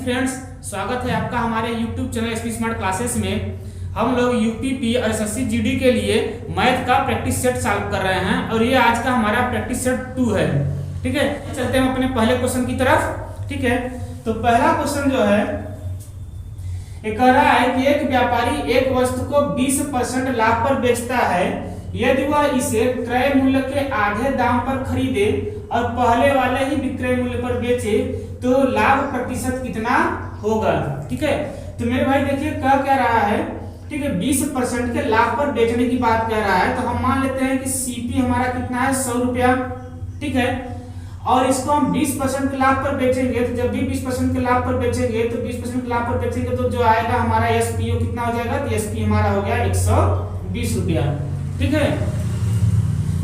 Friends, स्वागत है आपका हमारे YouTube channel SP smart classes में। हम लोग यूपीपी और एसएससी जीडी के लिए मैथ का प्रैक्टिस सेट सॉल्व कर रहे हैं और ये आज का हमारा प्रैक्टिस सेट 2 है। ठीक है, चलते हैं अपने पहले क्वेश्चन की तरफ। ठीक है, तो पहला क्वेश्चन जो है ये कह रहा है कि एक व्यापारी एक वस्तु को 20% लाभ पर बेचता है। यदि वह इसे क्रय मूल्य के आधे दाम पर खरीदे और पहले वाले ही विक्रय मूल्य पर बेचे तो लाभ प्रतिशत कितना होगा। ठीक है, तो मेरे भाई देखिए क्या रहा है। ठीक है, 20% के लाभ पर बेचने की बात कह रहा है, तो हम मान लेते हैं कि सीपी हमारा कितना है 100 रुपया। ठीक है, और इसको हम 20% के लाभ पर बेचेंगे, तो जब भी 20% के लाभ पर बेचेंगे तो 20% के लाभ पर बेचेंगे तो जो आएगा हमारा एसपीओ कितना हो जाएगा, तो एसपी हमारा हो गया 120 रुपया। ठीक है,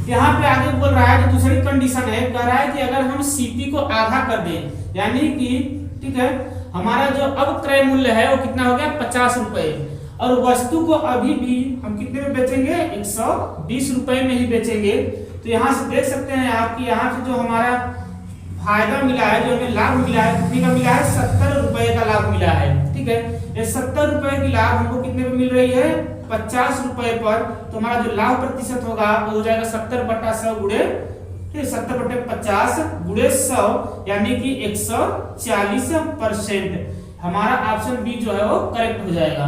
यहाँ पे आगे बोल रहा है, तो दूसरी कंडीशन है, कह रहा है कि अगर हम सीपी को आधा कर दें, यानी कि ठीक है हमारा जो अब क्रय मूल्य है वो कितना हो गया 50 रुपए, और वस्तु को अभी भी हम कितने में बेचेंगे 120 रुपए में ही बेचेंगे। तो यहाँ से देख सकते हैं आप कि यहाँ से जो हमारा फायदा मिला है, जो हमें लाभ मिला है, कितने का मिला है 70 रुपए का लाभ मिला है। ठीक है, ये 70 रुपए की लाभ हमको कितने पे मिल रही है 50 रुपए पर, तो हमारा जो लाभ प्रतिशत होगा वो हो जाएगा 70/100 गुणे 70/50 गुणे 100, यानी कि 140%। हमारा ऑप्शन बी जो है वो करेक्ट हो जाएगा।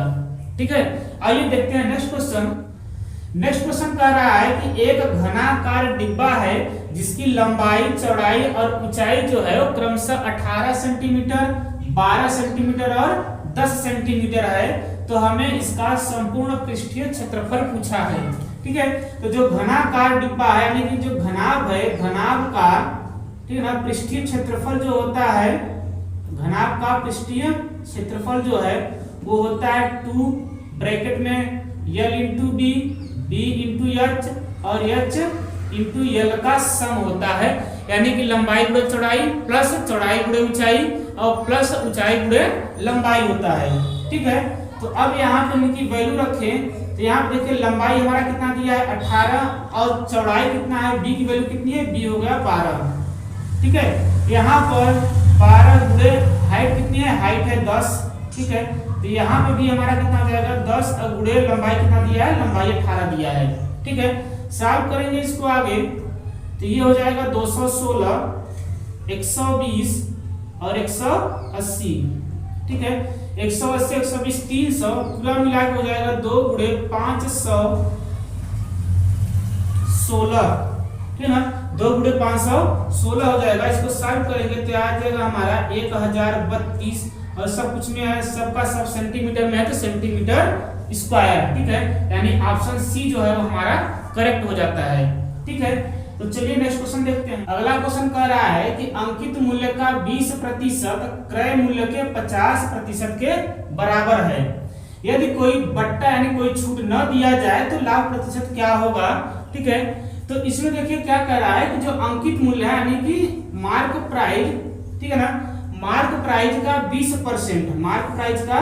ठीक है, आइए देखते हैं नेक्स्ट क्वेश्चन। नेक्स्ट क्वेश्चन कह रहा है कि एक घनाकार डिब्बा है जिसकी लंबाई, चौड़ाई और ऊंचाई जो है वो क्रमशः 18 सेंटीमीटर, 12 सेंटीमीटर और 10 सेंटीमीटर है। तो हमें इसका संपूर्ण पृष्ठीय क्षेत्रफल पूछा है। ठीक है, तो जो घनाकार डिब्बा है यानी कि जो घनाभ है, घनाभ का ठीक है ना पृष्ठीय क्षेत्रफल जो होता है, घनाभ का पृष्ठीय क्षेत्रफल जो है वो होता है 2 ब्रैकेट में L into b, b into h और एच इंटू एल का सम होता है, यानी कि लंबाई गुणे चौड़ाई प्लस चौड़ाई गुणे ऊंचाई और प्लस ऊंचाई गुणे लंबाई होता है। ठीक है, तो अब यहाँ पे इनकी वैल्यू रखें, तो यहाँ पे देखिए लंबाई हमारा कितना दिया है 18 और चौड़ाई कितना है, बी की वैल्यू कितनी है, बी हो गया 12। ठीक है, यहाँ पर 12 गुणे हाइट कितनी है, हाइट है 10। ठीक है, तो यहाँ पे भी हमारा कितना हो जाएगा 10 और गुणे लंबाई कितना दिया है, लंबाई 18 दिया है। ठीक है, सॉल्व करेंगे इसको आगे, तो ये हो जाएगा 216, 120 और 180। ठीक है, 180 120 300 पूरा मिला के हो जाएगा 2 गुणे 5 16। ठीक है ना, 2 गुणे 516 हो जाएगा। इसको सॉल्व करेंगे तो आ जाएगा हमारा 1032 और सब कुछ में है, सबका सब सेंटीमीटर में है तो सेंटीमीटर स्क्वायर। ठीक है, यानी ऑप्शन सी जो है वो हमारा करेक्ट हो जाता है। ठीक है, तो चलिए नेक्स्ट क्वेश्चन देखते हैं। अगला क्वेश्चन कह रहा है कि अंकित मूल्य का 20% क्रय मूल्य के 50% के बराबर है। यदि कोई बट्टा यानी कोई छूट न दिया जाए तो लाभ प्रतिशत क्या होगा। ठीक है, तो इसमें देखिए क्या कह रहा है कि जो अंकित मूल्य है यानी कि मार्क प्राइस, ठीक है ना, मार्क प्राइस का 20%, मार्क प्राइस का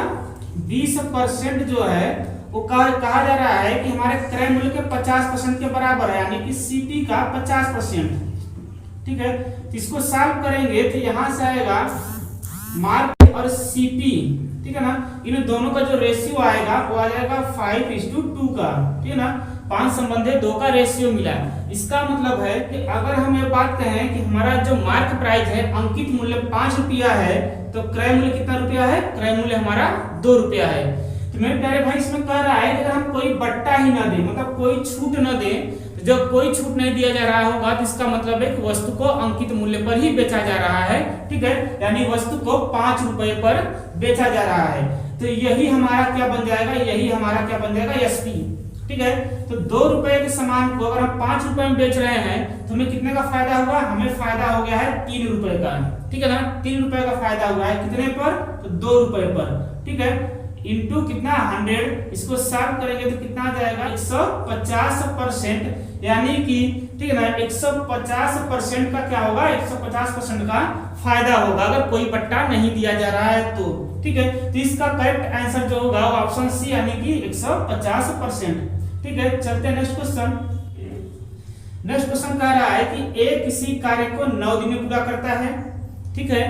20% जो है वो कहा जा रहा है कि हमारे क्रय मूल्य के 50% के बराबर है, यानी कि सीपी का 50%। ठीक है, तो इसको सॉल्व करेंगे तो यहां से आएगा मार्क और सीपी, ठीक है ना, इन दोनों का जो रेशियो आएगा वो आ जाएगा 5:2 का। ठीक है ना, 5 संबंधे 2 का रेशियो मिला। इसका मतलब है कि अगर हम ये बात कहें कि हमारा जो मार्क प्राइस है, अंकित मूल्य 5 रुपया है, तो क्रय मूल्य कितना रुपया है, क्रय मूल्य हमारा 2 रुपया है। तो मेरे प्यारे भाई इसमें कह रहा है कि अगर हम कोई बट्टा ही ना दे, मतलब कोई छूट न दे, तो जब कोई छूट नहीं दिया जा रहा होगा तो इसका मतलब है कि वस्तु को अंकित मूल्य पर ही बेचा जा रहा है। ठीक है, यानी वस्तु को 5 रुपए पर बेचा जा रहा है। तो यही हमारा क्या बन जाएगा, यही हमारा क्या बन जाएगा एसपी। ठीक है, तो 2 रुपए के सामान को अगर हम 5 रुपए में बेच रहे हैं तो हमें कितने का फायदा होगा, हमें फायदा हो गया है 3 रुपए का। ठीक है ना, 3 रुपए का फायदा हुआ है कितने पर, तो 2 रुपए पर। ठीक है, इंटू कितना 100, इसको सॉल्व करेंगे तो कितना आ जाएगा 150%, यानी कि ठीक है ना 150% का क्या होगा, 150% का फायदा होगा अगर कोई पट्टा नहीं दिया जा रहा है तो। ठीक है, तो इसका करेक्ट आंसर जो होगा वो ऑप्शन सी यानी कि 150%। ठीक है, चलते हैं नेक्स्ट क्वेश्चन। नेक्स्ट क्वेश्चन कह रहा है कि ए किसी कार्य को 9 दिन में पूरा करता है। ठीक है,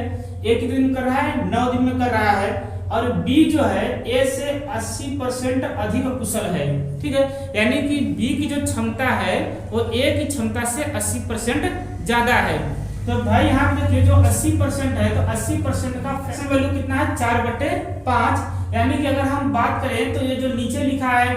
ए कितने दिन में कर रहा है, 9 दिन में कर रहा है। और बी जो है ए से 80% अधिक कुशल है, ठीक है, यानी कि बी की जो क्षमता है वो ए की क्षमता से 80% ज्यादा है। तो भाई यहाँ पे देखिए जो 80% है, तो 80% का फ्रैक्शन वैल्यू कितना है, 4/5, यानी कि अगर हम बात करें तो ये जो नीचे लिखा है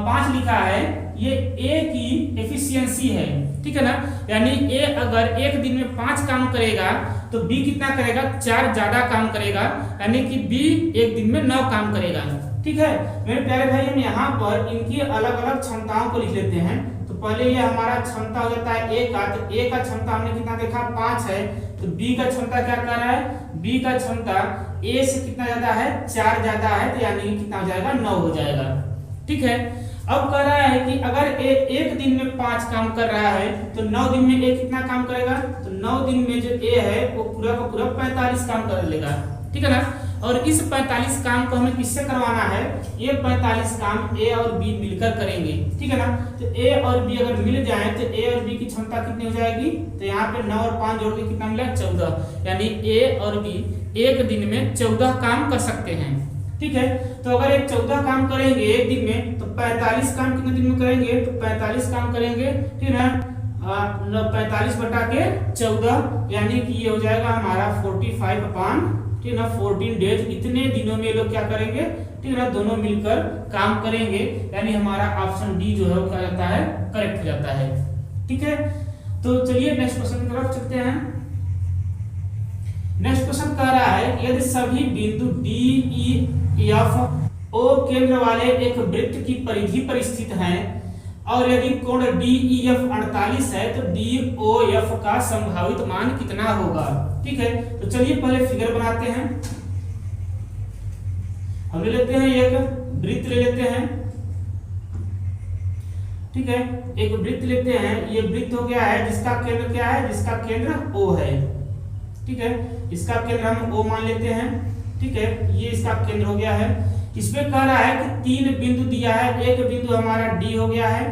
5 लिखा है, ये ए की एफिशिएंसी है, ठीक है ना, यानी ए अगर एक दिन में 5 काम करेगा तो बी कितना करेगा, 4 ज्यादा काम करेगा, यानी कि बी एक दिन में 9 काम करेगा, ठीक है। मेरे प्यारे भाई हम यहाँ पर इनकी अलग अलग क्षमताओं को लिख लेते हैं। तो पहले ये हमारा क्षमता हो जाता है ए का, तो ए का क्षमता हमने कितना देखा, 5 है, तो बी का क्षमता क्या कर रहा है, बी का क्षमता ए से कितना ज्यादा है, 4 ज्यादा है, तो यानी कितना हो जाएगा, 9 हो जाएगा, ठीक है। अब कह रहा है कि अगर ए एक दिन में 5 काम कर रहा है तो 9 दिन में ए कितना काम करेगा, तो 9 दिन में जो ए है वो पूरा का पूरा 45 काम कर लेगा, ठीक है ना। और इस 45 काम को हमें किससे करवाना है, ये 45 काम ए और बी मिलकर करेंगे, ठीक है ना। तो ए और बी अगर मिल जाए तो ए और बी की क्षमता कितनी हो जाएगी, तो यहाँ पे 9 और 5 जोड़ के कितना मिला, 14, यानी ए और बी एक दिन में 14 काम कर सकते हैं, ठीक है। तो अगर एक 14 काम करेंगे एक दिन में, तो 45 काम कितने दिन में करेंगे, तो 45 काम करेंगे, ठीक है ना, 45/14, यानी कि ये हो जाएगा हमारा 45 ठीक है ना 14 डेज। इतने दिनों में लोग क्या करेंगे, ठीक है ना, दोनों मिलकर काम करेंगे, यानी हमारा ऑप्शन डी जो है वो क्या जाता है, करेक्ट हो जाता है, ठीक है। तो चलिए नेक्स्ट क्वेश्चन की तरफ चलते हैं। नेक्स्ट क्वेश्चन कह रहा है यदि सभी बिंदु डी ई एफ ओ केंद्र वाले एक वृत्त की परिधि पर स्थित हैं और यदि कोण डी ई एफ 48 है तो डी ओ एफ का संभावित मान कितना होगा, ठीक है। तो चलिए पहले फिगर बनाते हैं। हम ले लेते हैं एक वृत्त ले लेते हैं, ठीक है, एक वृत्त लेते हैं। ये वृत्त हो गया है जिसका केंद्र क्या है, जिसका केंद्र O है, ठीक है, इसका केंद्र हम O मान लेते हैं, ठीक है, ये इसका केंद्र हो गया है। इसमें कह रहा है कि 3 बिंदु दिया है, एक बिंदु हमारा D हो गया है,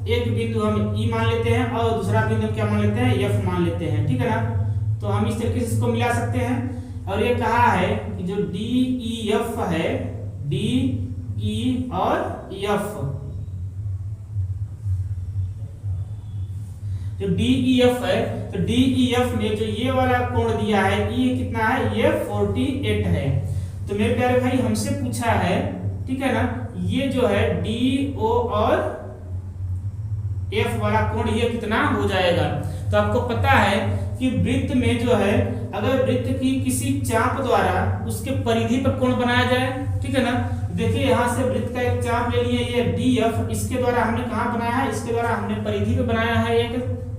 एक बिंदु हम E मान लेते हैं और दूसरा बिंदु हम क्या मान लेते हैं, F मान लेते हैं, ठीक है ना। तो हम इस तरीके से इसको मिला सकते हैं। और ये कहा है कि जो D E F है, D E और F, जो DEF है तो DEF में जो ये वाला कोण दिया है E कितना है, ये 48 है। तो मेरे प्यारे भाई हमसे पूछा है, ठीक है ना, ये जो है DO और F वाला कोण ये कितना हो जाएगा। तो आपको पता है कि वृत्त में जो है अगर वृत्त की किसी चाप द्वारा उसके परिधि पर कोण बनाया जाए, ठीक है ना, देखिए यहाँ से वृत्त का एक चाप ले लिए, ये DF, इसके द्वारा हमने कहाँ बनाया है, इसके द्वारा हमने परिधि पे बनाया है, एक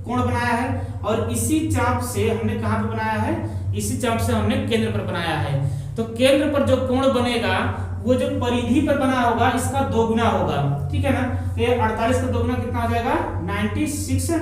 कोण बनाया है, और इसी चाप से हमने कहाँ पे बनाया है, इसी चाप से हमने केंद्र पर बनाया है। तो केंद्र पर जो कोण बनेगा वो जो परिधि पर बना होगा इसका दोगुना होगा, ठीक है ना। तो ये 48 का दोगुना कितना हो जाएगा, 96,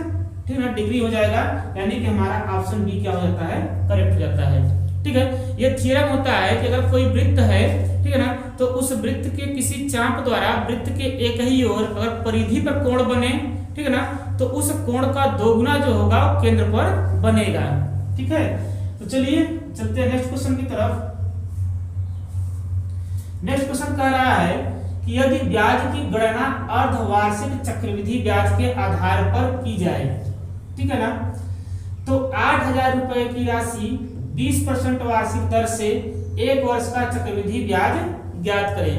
ठीक है ना, डिग्री हो जाएगा, यानी कि हमारा ऑप्शन बी क्या हो जाता है, करेक्ट हो जाता है, ठीक है। ये थ्योरम होता है कि अगर कोई वृत्त है, ठीक है ना, तो उस वृत्त के किसी चाप द्वारा वृत्त के एक ही ओर अगर परिधि पर कोण बने, ठीक है ना, तो उस कोण का दोगुना जो होगा केंद्र पर बनेगा, ठीक है। तो चलिए चलते हैं नेक्स्ट क्वेश्चन की तरफ। नेक्स्ट क्वेश्चन कह रहा है कि यदि ब्याज की गणना अर्धवार्षिक चक्रवृद्धि ब्याज के आधार पर की जाए, ठीक है ना, तो 8,000 रुपए की राशि 20% वार्षिक दर से 1 वर्ष का चक्रवृद्धि ब्याज ज्ञात करें,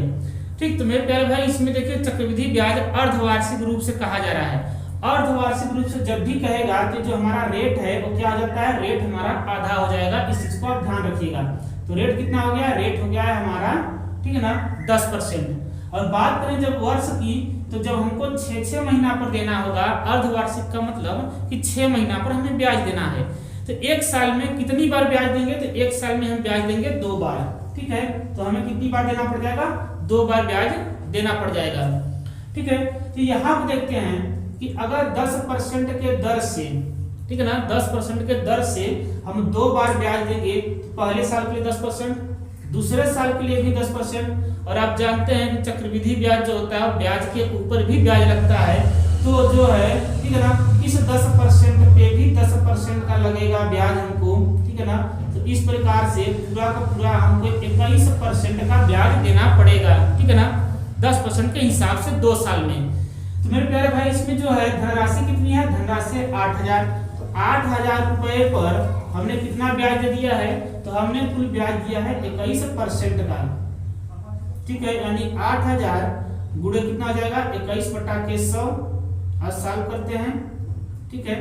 ठीक। तो मेरे प्यारे भाई इसमें देखिए चक्रवृद्धि ब्याज अर्धवार्षिक रूप से कहा जा रहा है। अर्धवार्षिक रूप से जब भी कहेगा तो जो हमारा रेट है वो क्या हो जाता है, रेट हमारा आधा हो जाएगा, इस चीज को आप ध्यान रखिएगा। तो रेट कितना हो गया, रेट हो गया है हमारा, ठीक है ना, 10%। और बात करें जब वर्ष की, तो जब हमको 6 महीना पर देना होगा, अर्धवार्षिक का मतलब कि 6 महीना पर हमें ब्याज देना है। तो 1 साल में कितनी बार ब्याज देंगे, तो 1 साल में हम ब्याज देंगे 2 बार, ठीक है। तो हमें कितनी बार देना पड़ जाएगा, 2 बार ब्याज देना पड़ जाएगा, ठीक है। तो यहाँ पर देखते हैं कि अगर 10% के दर से, ठीक है ना, 10% के दर से हम 2 बार ब्याज देंगे, तो पहले साल के लिए 10%, दूसरे साल के लिए भी 10%। और आप जानते हैं कि चक्रवृद्धि ब्याज जो होता है ब्याज के ऊपर भी ब्याज लगता है, तो जो है ठीक है ना, इस 10% पे भी 10% का लगेगा ब्याज हमको, ठीक है ना। तो इस प्रकार से पूरा का पूरा हमको 21% का ब्याज देना पड़ेगा, ठीक है ना, 10% के हिसाब से 2 साल में। तो मेरे प्यारे भाई इसमें जो है धनराशि कितनी है, धनराशि 8000। तो 8000 रुपए पर हमने कितना ब्याज दिया है, तो हमने कुल ब्याज दिया है 21% का, ठीक है। यानी 8000 गुणे कितना हो जाएगा 21 बटा के 100, आज सॉल्व करते हैं, ठीक है।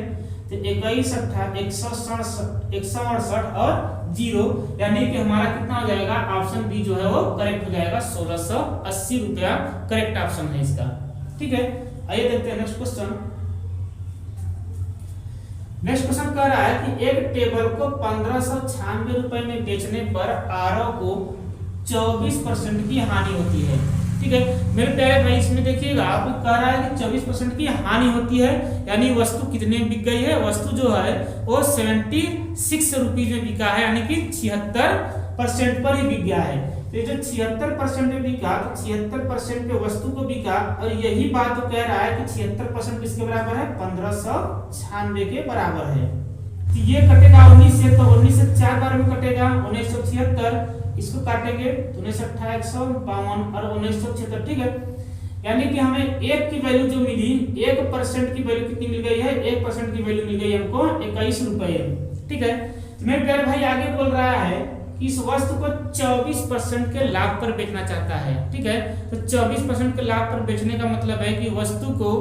तो 21 168 और 0, यानी कि हमारा कितना हो जाएगा, ऑप्शन बी जो है वो करेक्ट हो जाएगा, 1680 रुपया करेक्ट ऑप्शन है इसका, ठीक है। आइए देखते हैं नेक्स्ट क्वेश्चन। नेक्स्ट क्वेश्चन कह रहा है कि एक टेबल को 1596 रुपए में बेचने पर आरओ को 24% की हानि होती है, ठीक है। मेरे प्यारे भाई इसमें देखिएगा आपको कह रहा है कि 24% की हानि होती है, यानी वस्तु कितने में बिक गई है, वस्तु जो है वो 76 रुपीज में बिका है, यानी कि 76% पर ही बिक गया है। तो जो 76% में बिका, तो 76% पे वस्तु को बिका, और यही बात तो कह रहा है कि 76% किसके बराबर है, 1596 के बराबर है। तो ये कटेगा 19 से, तो 19 से 4 बार में कटेगा 1976, इसको काटेंगे तो 19 152 और 1976, ठीक है। यानी कि हमें एक की वैल्यू जो मिली, 1% की वैल्यू कितनी मिल गई है, 1% की वैल्यू मिल गई हमको 21 रुपए, ठीक है। तो मेरे प्यारे भाई आगे बोल रहा है कि इस वस्तु को 24% के लाभ पर बेचना चाहता है, ठीक है। तो 24% के लाभ पर बेचने का मतलब है कि वस्तु को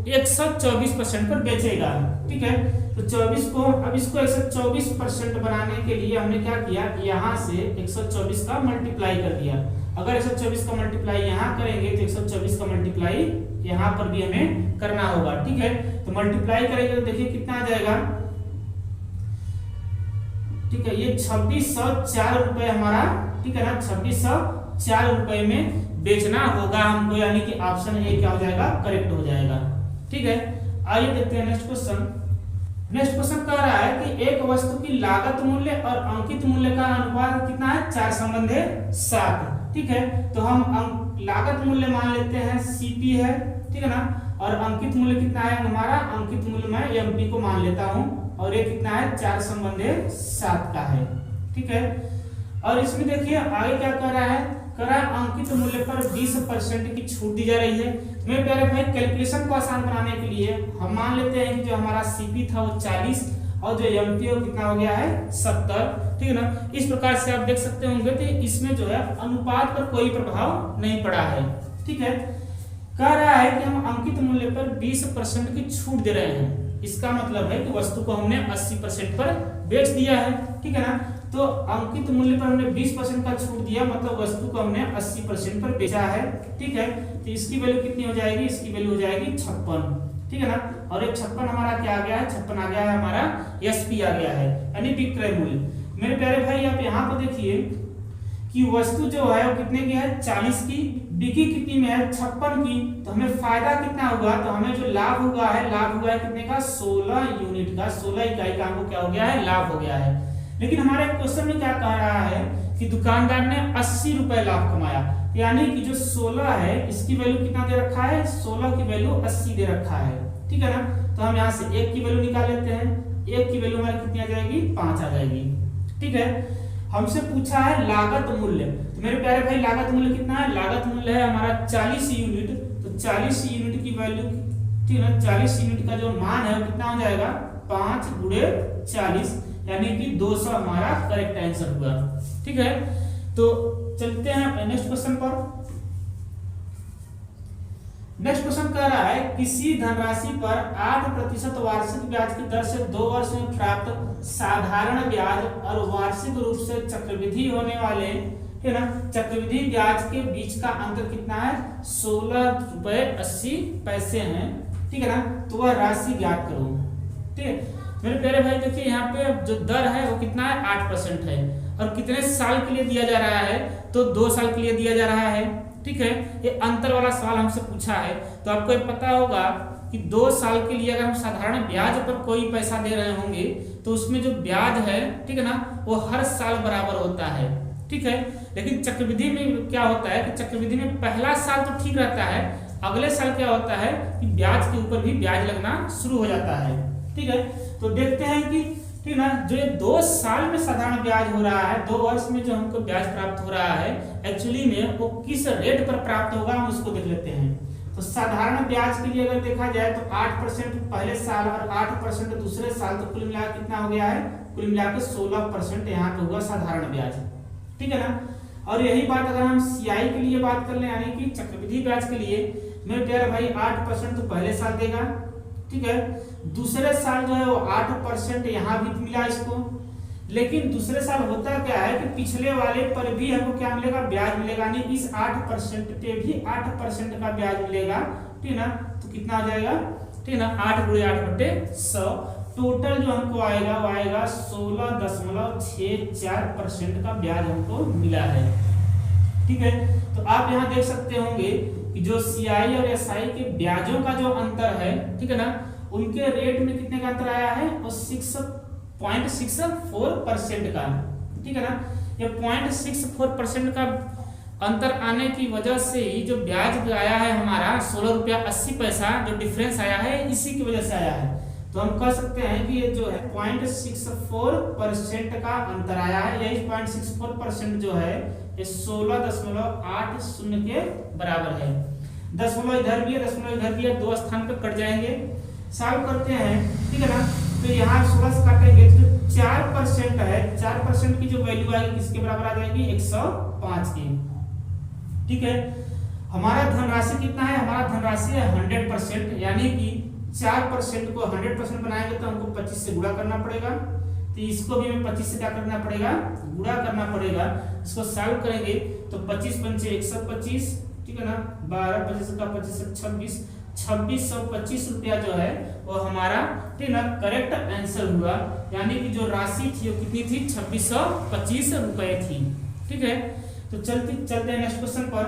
124% पर बेचेगा, ठीक है। तो 24 को, अब इसको 124% बनाने के लिए हमने क्या किया, यहाँ से 124 का मल्टीप्लाई कर दिया। अगर 124 का मल्टीप्लाई यहाँ करेंगे तो 124 का मल्टीप्लाई यहाँ पर भी हमें करना होगा, ठीक है। तो मल्टीप्लाई करेंगे तो देखिए कितना आ जाएगा, ठीक है। ये 2604 रुपए हमारा, ठीक है ना, 2604 रुपए में बेचना होगा हमको, यानी कि ऑप्शन ए क्या हो जाएगा, करेक्ट हो जाएगा, ठीक है। आइए देखते हैं नेक्स्ट क्वेश्चन। नेक्स्ट क्वेश्चन कह रहा है कि एक वस्तु की लागत मूल्य और अंकित मूल्य का अनुपात कितना है, 4/7, ठीक है। तो हम लागत मूल्य मान लेते हैं सीपी है, ठीक है ना, और अंकित मूल्य कितना है हमारा, अंकित मूल्य मैं एमपी को मान लेता हूं, और ये कितना है 4/7 का है, ठीक है। और इसमें देखिए आगे क्या कर रहा है, कर रहा है अंकित मूल्य पर 20% की छूट दी जा रही है। मेरे प्यारे भाई कैलकुलेशन को आसान बनाने के लिए हम मान लेते हैं कि जो हमारा सीपी था वो 40 और जो एमपी वो कितना हो गया है 70, ठीक है ना। इस प्रकार से आप देख सकते होंगे तो इसमें जो है अनुपात पर कोई प्रभाव नहीं पड़ा है, ठीक है। कह रहा है कि हम अंकित मूल्य पर 20% की छूट दे रहे हैं, इसका मतलब है कि वस्तु को हमने 80% पर बेच दिया है, ठीक है ना। तो अंकित मूल्य पर हमने 20% का छूट दिया, मतलब वस्तु को हमने 80% पर बेचा है, ठीक है। तो इसकी वैल्यू कितनी हो जाएगी, इसकी वैल्यू हो जाएगी 56, ठीक है ना। और ये 56 हमारा क्या आ गया है, 56 आ गया है हमारा एसपी आ गया है, यानी विक्रय मूल्य। मेरे प्यारे भाई आप यहाँ पर देखिए कि वस्तु जो है वो कितने की है, 40 की, बिकी कितनी में है 56 की। तो हमें फायदा कितना हुआ, तो हमें जो लाभ हुआ है, लाभ हुआ है कितने का, 16 यूनिट का, 16 इकाई का हमको क्या हो गया है, लाभ हो गया है। लेकिन हमारे क्वेश्चन में क्या कह रहा है कि दुकानदार ने 80 रुपए लाभ कमाया, यानी कि जो 16 है इसकी वैल्यू कितना दे रखा है, 16 की वैल्यू 80 दे रखा है, ठीक है ना। तो हम यहाँ से 1 की वैल्यू निकाल लेते हैं, 1 की वैल्यू हमारी कितनी आ जाएगी, 5 आ जाएगी, ठीक है। हमसे पूछा है लागत मूल्य, तो मेरे प्यारे भाई लागत मूल्य कितना है, लागत मूल्य है हमारा 40 यूनिट। तो 40 यूनिट की वैल्यू, ठीक है ना, 40 यूनिट का जो मान है वो कितना हो जाएगा, 5 × 40, यानी कि 200 हमारा करेक्ट आंसर हुआ, ठीक है। तो चलते हैं नेक्स्ट क्वेश्चन पर। नेक्स्ट क्वेश्चन कह रहा है किसी धनराशि पर 8% वार्षिक ब्याज की दर से 2 वर्ष में प्राप्त साधारण ब्याज और वार्षिक रूप से चक्रवृद्धि होने वाले, है ना, चक्रवृद्धि ब्याज के बीच का अंतर कितना है, 16.80 है, ठीक है ना। तो वह राशि ज्ञात करो, ठीक है। मेरे प्यारे भाई देखिए यहाँ पे जो दर है वो कितना है, 8% है, और कितने साल के लिए दिया जा रहा है, तो 2 साल के लिए दिया जा रहा है, ठीक है। ये अंतर वाला सवाल हमसे पूछा है, तो आपको ये पता होगा कि 2 साल के लिए अगर हम साधारण ब्याज पर कोई पैसा दे रहे होंगे तो उसमें जो ब्याज है, ठीक है ना, वो हर साल बराबर होता है, ठीक है। लेकिन चक्रवृद्धि में क्या होता है कि चक्रवृद्धि में पहला साल तो ठीक रहता है, अगले साल क्या होता है कि ब्याज के ऊपर भी ब्याज लगना शुरू हो जाता है। ठीक है, तो देखते हैं कि ठीक ना, जो ये 2 साल में साधारण ब्याज हो रहा है, 2 वर्ष में जो हमको ब्याज प्राप्त हो रहा है, एक्चुअली में वो किस रेट पर प्राप्त होगा हम उसको देख लेते हैं। तो साधारण ब्याज के लिए अगर देखा जाए तो 8% पहले साल और 8% दूसरे साल, तो कुल मिलाकर कितना हो गया है, कुल मिलाकर 16% यहाँ पे होगा साधारण ब्याज। ठीक है ना, और यही बात अगर हम सीआई के लिए बात कर ले, यानी कि चक्रवृद्धि ब्याज के लिए, मेरे प्यारे भाई 8% तो पहले साल देगा। ठीक है, दूसरे साल जो है वो 8% यहाँ भी मिला इसको, लेकिन दूसरे साल होता क्या है कि पिछले वाले पर भी हमको क्या मिलेगा, ब्याज मिलेगा, नहीं इस 8% पे भी 8% का ब्याज मिलेगा। ठीक ना, तो कितना हो जाएगा, ठीक ना, 8 × 8/100, टोटल जो हमको आएगा वो आएगा 16.64% का ब्याज हमको मिला है। ठीक है, तो आप यहाँ देख सकते होंगे कि जो सीआई और एसआई के ब्याजों का जो अंतर है, ठीक है ना, उनके रेट में कितने का अंतर आया है, और 6.64% का। ठीक है ना, ये 0.64% का अंतर आने की वजह से ही जो ब्याज आया है हमारा 16 रुपया 80 पैसा, जो डिफरेंस आया है इसी की वजह से आया है। तो हम कह सकते हैं कि ये जो है 0.64% का अंतर आया है। यही 0.64% जो है ये 16.80 के बराबर है। दशमलव इधर भी है, दशमलव इधर भी है, 2 स्थान पे कट जाएंगे। सॉल्व करते हैं, ठीक है ना, तो यहाँ 16 से काटेंगे तो 4% है, 4% की जो वैल्यू आएगी किसके बराबर आ जाएगी, 105 की। ठीक है, हमारा धनराशि कितना है, हमारा धनराशि है 100%, यानी कि 4% को 100% बनाएंगे तो हमको 25 से गुणा करना पड़ेगा। तो इसको भी हमें 25 से क्या करना पड़ेगा, गुणा करना पड़ेगा। इसको सॉल्व करेंगे तो 25 पंचे 125, ठीक है ना, 12 25 का 25 26, 2625 रुपया जो है वो हमारा, ठीक ना, करेक्ट आंसर हुआ। यानी कि जो राशि थी वो कितनी थी, 2625 रुपए थी। ठीक है, तो चलते हैं नेक्स्ट क्वेश्चन पर।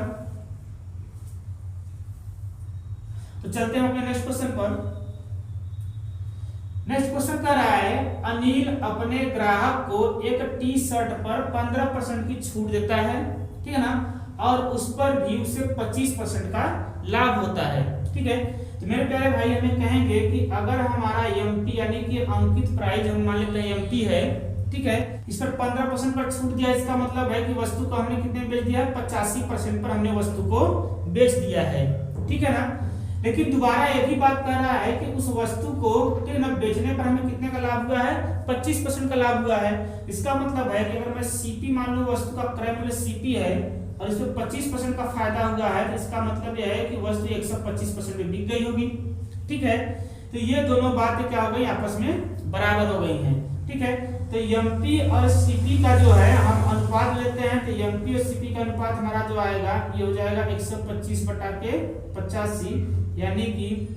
तो चलते हैं अपने नेक्स्ट क्वेश्चन पर। नेक्स्ट क्वेश्चन कह रहा है, अनिल अपने ग्राहक को एक टी शर्ट पर 15% की छूट देता है, ठीक है ना, और उस पर भी उसे 25% का लाभ होता है। ठीक है, तो मेरे प्यारे भाई हमें कहेंगे कि अगर हमारा एमपी यानी कि अंकित प्राइस हम मान लेते हैं एमपी है, ठीक है, इस पर 15% का छूट दिया, इसका मतलब है कि वस्तु को हमने कितने बेच दिया है, 85% पर हमने वस्तु को बेच दिया है। ठीक है ना, लेकिन दोबारा एक ही बात कह रहा है कि उस वस्तु को, ठीक है ना, बेचने पर हमें कितने का लाभ हुआ है, 25% का लाभ हुआ है। इसका मतलब है कि अगर मैं सीपी मान लूं, वस्तु का क्रय मूल्य सीपी है और इसमें 25% का फायदा हुआ है, तो इसका मतलब यह है कि वस्तु 125% में बिक गई होगी। ठीक है, तो ये दोनों बातें क्या हो गई, आपस में बराबर हो गई हैं। ठीक है, तो एमपी और सीपी का जो है हम अनुपात लेते हैं, तो एमपी और सीपी का अनुपात हमारा जो आएगा ये हो जाएगा 125/85, यानी कि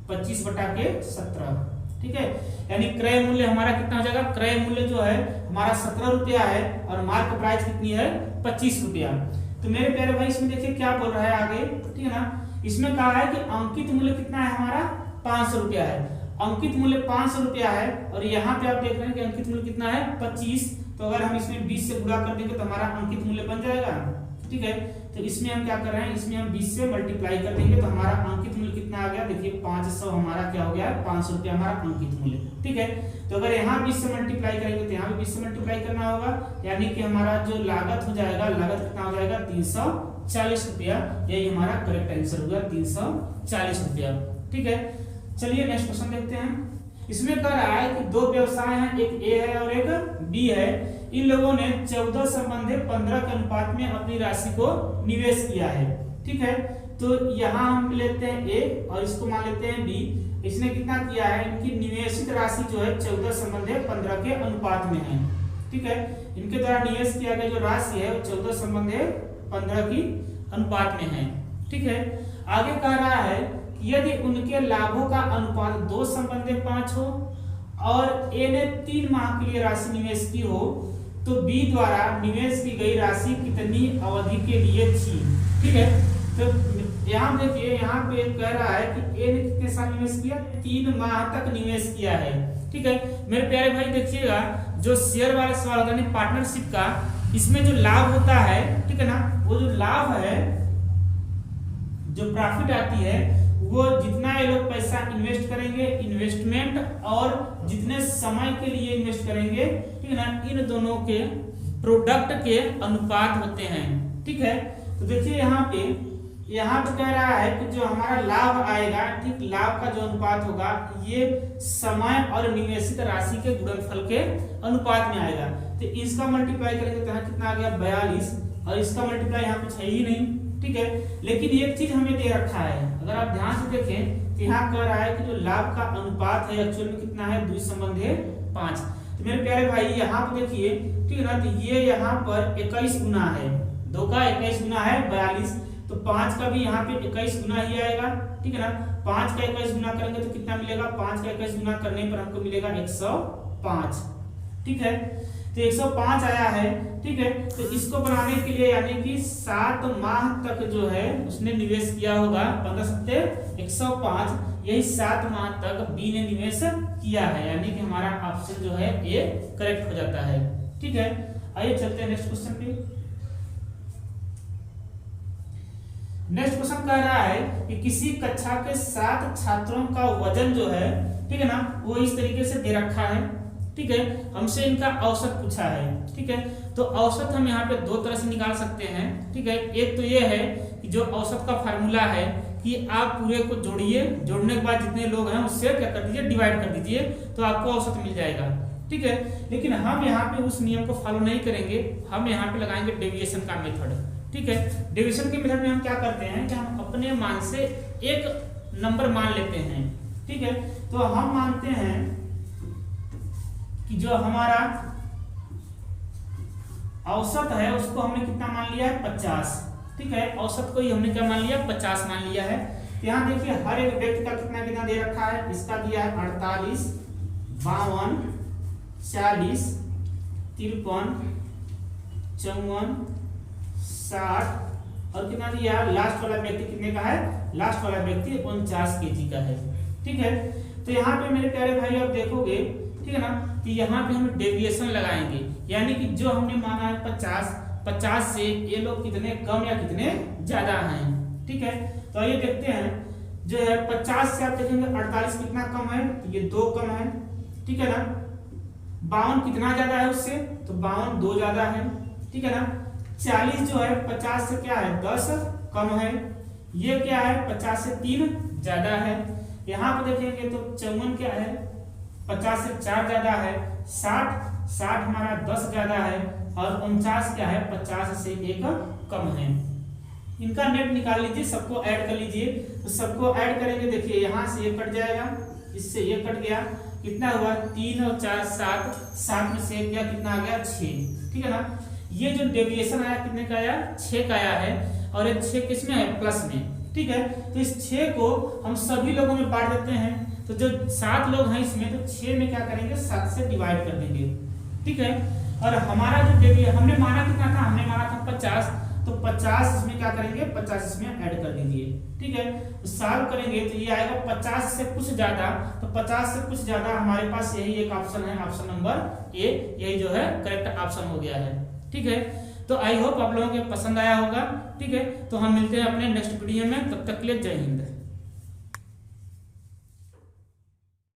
25/17। ठीक है, यानी क्रय मूल्य हमारा कितना हो जाएगा, क्रय मूल्य जो है हमारा 17 रुपया है और मार्क प्राइस कितनी है, 25 रुपया। तो मेरे प्यारे भाई इसमें देखिए क्या बोल रहा है आगे, ठीक है ना, इसमें कहा है कि अंकित मूल्य कितना है हमारा, 500 रुपया है। अंकित मूल्य 500 रुपया है और यहाँ पे आप देख रहे हैं कि अंकित मूल्य कितना है, 25। तो अगर हम इसमें 20 से गुणा कर देंगे तो हमारा अंकित मूल्य बन जाएगा। ठीक है, तो इसमें हम क्या कर रहे हैं, इसमें हम 20 से मल्टीप्लाई कर देंगे तो हमारा अंकित मूल्य कितना आ गया, देखिए 500 हमारा क्या हो गया, 500 रुपया हमारा अंकित मूल्य। ठीक है, तो अगर यहाँ 20 से मल्टीप्लाई करेंगे तो यहाँ भी 20 से मल्टीप्लाई करना होगा, यानी कि हमारा जो लागत हो जाएगा, लागत कितना हो जाएगा, 340 रुपया। यही हमारा करेक्ट आंसर होगा, 340 रुपया। ठीक है, चलिए नेक्स्ट क्वेश्चन देखते हैं। इसमें कह रहा है कि 2 व्यवसाय हैं, एक ए है और एक बी है। इन लोगों ने 14 संबंधी 15 के अनुपात में अपनी राशि को निवेश किया है। ठीक है, तो यहाँ हम लेते हैं ए और इसको मान लेते हैं बी। इसने कितना किया है, इनकी निवेशित राशि जो है 14 संबंधी 15 के अनुपात में है। ठीक है, इनके द्वारा निवेश किया गया जो राशि है वो 14 संबंधी 15 की अनुपात में है। ठीक है, आगे कह रहा है यदि उनके लाभों का अनुपात 2/5 हो और ए ने 3 माह के लिए राशि निवेश की हो, तो बी द्वारा निवेश की गई राशि कितनी अवधि के लिए थी। ठीक है, तो यहाँ देखिए, यहाँ पे कह रहा है कि ए ने कितने साल निवेश किया, 3 माह तक निवेश किया है। ठीक है, मेरे प्यारे भाई देखिएगा, जो शेयर वाला सवाल होता है पार्टनरशिप का, इसमें जो लाभ होता है, ठीक है ना, वो जो लाभ है जो प्रॉफिट आती है वो जितना ये लोग पैसा इन्वेस्ट करेंगे, इन्वेस्टमेंट और जितने समय के लिए इन्वेस्ट करेंगे, ठीक है ना, इन दोनों के प्रोडक्ट के अनुपात होते हैं। ठीक है, तो देखिए यहाँ पे कह रहा है कि जो हमारा लाभ आएगा, ठीक, लाभ का जो अनुपात होगा ये समय और निवेशित राशि के गुणनफल के अनुपात में आएगा। तो इसका मल्टीप्लाई करेंगे तो यहाँ कितना आ गया 42, और इसका मल्टीप्लाई यहाँ कुछ है ही नहीं। ठीक है, लेकिन एक चीज हमें दे रखा है, अगर आप ध्यान से देखें तो यहाँ कह रहा है कि जो लाभ का अनुपात है एक्चुअल में कितना है, 2 संबंध 5। तो मेरे प्यारे भाई यहाँ पर देखिए, ठीक है ना, तो ये यहाँ पर 21 गुना है, 2 का 21 गुना है 42, तो 5 का भी यहाँ पे 21 गुना ही आएगा। ठीक है ना, 5 का 21 गुना करेंगे तो कितना मिलेगा, 5 का 21 गुना करने पर हमको मिलेगा 105। ठीक है, तो 105 आया है। ठीक है, तो इसको बनाने के लिए यानी कि 7 माह तक जो है उसने निवेश किया होगा, 15 सत्ते 105, यही 7 माह तक बी ने निवेश किया है, यानी कि हमारा ऑप्शन जो है ए करेक्ट हो जाता है। ठीक है, आइए चलते हैं नेक्स्ट क्वेश्चन पे। नेक्स्ट क्वेश्चन कह रहा है कि किसी कक्षा के 7 छात्रों का वजन जो है, ठीक है ना, वो इस तरीके से दे रखा है। ठीक है, हमसे इनका औसत पूछा है। ठीक है, तो औसत हम यहाँ पे 2 तरह से निकाल सकते हैं। ठीक है, एक तो ये है कि जो औसत का फार्मूला है कि आप पूरे को जोड़िए, जोड़ने के बाद जितने लोग हैं उससे क्या कर दीजिए, डिवाइड कर दीजिए, तो आपको औसत मिल जाएगा। ठीक है, लेकिन हम यहाँ पे उस नियम को फॉलो नहीं करेंगे, हम यहाँ पे लगाएंगे डेविएशन का मेथड। ठीक है, डेविएशन के मेथड में हम क्या करते हैं कि हम अपने मान से एक नंबर मान लेते हैं। ठीक है, तो हम मानते हैं कि जो हमारा औसत है उसको हमने कितना मान लिया है, 50। ठीक है, औसत को ही हमने क्या मान लिया, 50 मान लिया है। यहाँ देखिए हर एक व्यक्ति का कितना कितना दे रखा है, इसका दिया है 48, 52, 40, 53, 54, 60 और कितना दिया, लास्ट वाला व्यक्ति कितने का है, लास्ट वाला व्यक्ति 49 kg का है। ठीक है, तो यहाँ पे मेरे प्यारे भाई आप देखोगे, ठीक है ना, कि यहाँ पे हम डेविएशन लगाएंगे, यानी कि जो हमने माना है 50 से ये लोग कितने कम या कितने ज्यादा हैं। ठीक है, तो आइए देखते हैं, जो है 50 से आप देखेंगे 48 कितना कम है, तो ये 2 कम है। ठीक है ना, 52 कितना ज्यादा है उससे, तो 52 2 ज्यादा है। ठीक है ना, 40 जो है 50 से क्या है, 10 कम है। ये क्या है, 50 से 3 ज्यादा है। यहाँ पे देखेंगे तो 54 क्या है, 50 से 4 ज्यादा है। 60 हमारा 10 ज्यादा है, और 49 क्या है, 50 से 1 कम है। इनका नेट निकाल लीजिए, सबको ऐड कर लीजिए। तो सबको ऐड करेंगे, देखिए यहाँ से ये कट जाएगा, इससे ये कट गया, कितना हुआ, 3 और 4 7 में से क्या कितना आ गया, 6। ठीक है ना, ये जो डेविएशन आया कितने का आया, 6 का आया है, और ये 6 किसमें है, प्लस में। ठीक है, तो इस 6 को हम सभी लोगों में बांट देते हैं, तो जो 7 लोग हैं इसमें, तो 6 में क्या करेंगे, 7 से डिवाइड कर देंगे। ठीक है, और हमारा जो डेविएशन हमने माना कितना था, हमने माना था 50, तो 50 इसमें क्या करेंगे, 50 इसमें ऐड कर दीजिए। ठीक है, तो सॉल्व करेंगे तो ये आएगा 50 से कुछ ज्यादा, तो 50 से कुछ ज्यादा हमारे पास यही एक ऑप्शन है, ऑप्शन नंबर ए, यही जो है करेक्ट ऑप्शन हो गया है। ठीक है, तो आई होप आप लोगों के पसंद आया होगा। ठीक है, तो हम मिलते हैं अपने नेक्स्ट वीडियो में, तब तक के लिए जय हिंद।